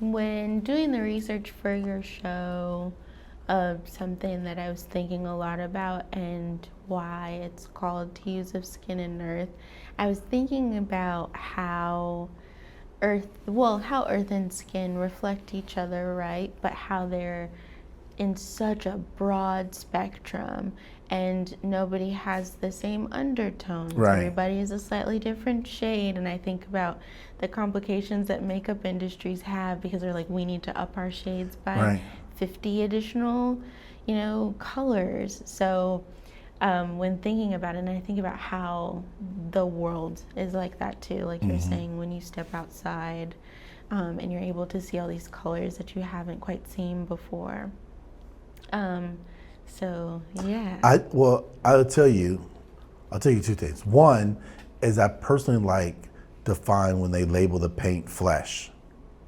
When doing the research for your show, something that I was thinking a lot about and why it's called Hues of Skin and Earth, I was thinking about how how earth and skin reflect each other, right? But how they're in such a broad spectrum and nobody has the same undertones. Right. Everybody is a slightly different shade. And I think about the complications that makeup industries have because they're like, we need to up our shades by Right. 50 additional, colors. So when thinking about it, and I think about how the world is like that too, like you're saying, when you step outside and you're able to see all these colors that you haven't quite seen before. So yeah. I'll tell you two things. One is I personally like to find when they label the paint flesh.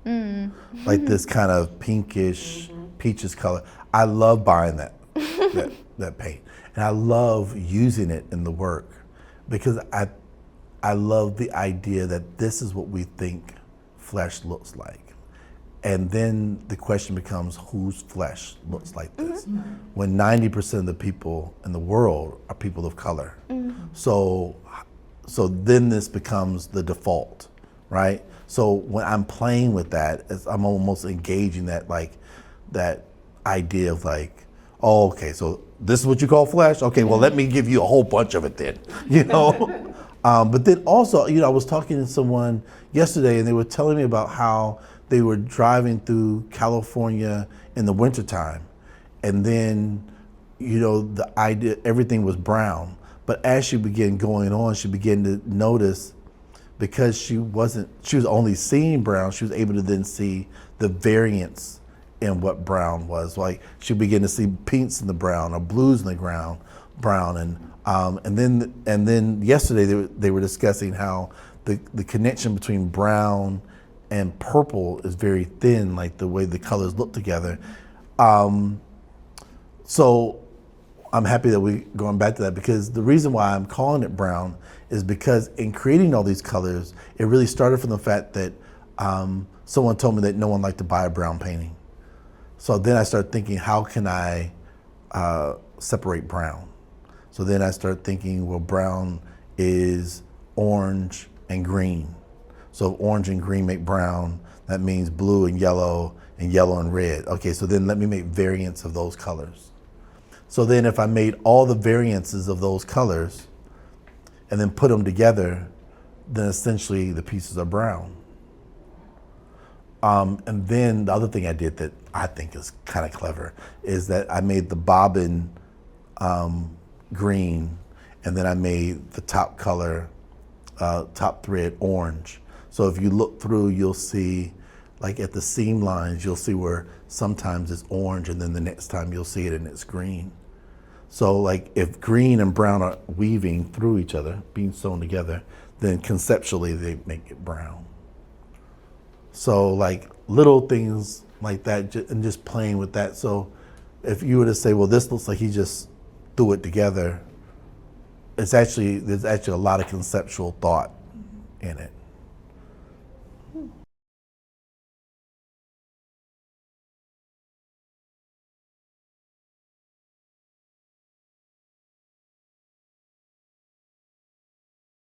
Like this kind of pinkish, peaches color. I love buying that paint. And I love using it in the work because I love the idea that this is what we think flesh looks like. And then the question becomes, whose flesh looks like this? When 90% of the people in the world are people of color. So then this becomes the default, right? So when I'm playing with that, I'm almost engaging that idea of like, oh, okay, so this is what you call flesh? Okay, well, let me give you a whole bunch of it then, But then also, I was talking to someone yesterday and they were telling me about how they were driving through California in the wintertime. And then, the idea, everything was brown. But as she began going on, she began to notice, because she was only seeing brown, she was able to then see the variance in what brown was. Like she began to see pinks in the brown or blues in the brown. And then yesterday they were discussing how the connection between brown and purple is very thin, like the way the colors look together. So I'm happy that we're going back to that, because the reason why I'm calling it brown is because in creating all these colors, it really started from the fact that someone told me that no one liked to buy a brown painting. So then I started thinking, how can I separate brown? So then I started thinking, well, brown is orange and green. So if orange and green make brown, that means blue and yellow and red. Okay, so then let me make variants of those colors. So then if I made all the variances of those colors and then put them together, then essentially the pieces are brown. And then the other thing I did that I think is kind of clever is that I made the bobbin green, and then I made the top color, top thread orange. So if you look through, you'll see, like at the seam lines, you'll see where sometimes it's orange and then the next time you'll see it and it's green. So like if green and brown are weaving through each other, being sewn together, then conceptually they make it brown. So like little things like that, and just playing with that. So if you were to say, well, this looks like he just threw it together, there's actually a lot of conceptual thought in it.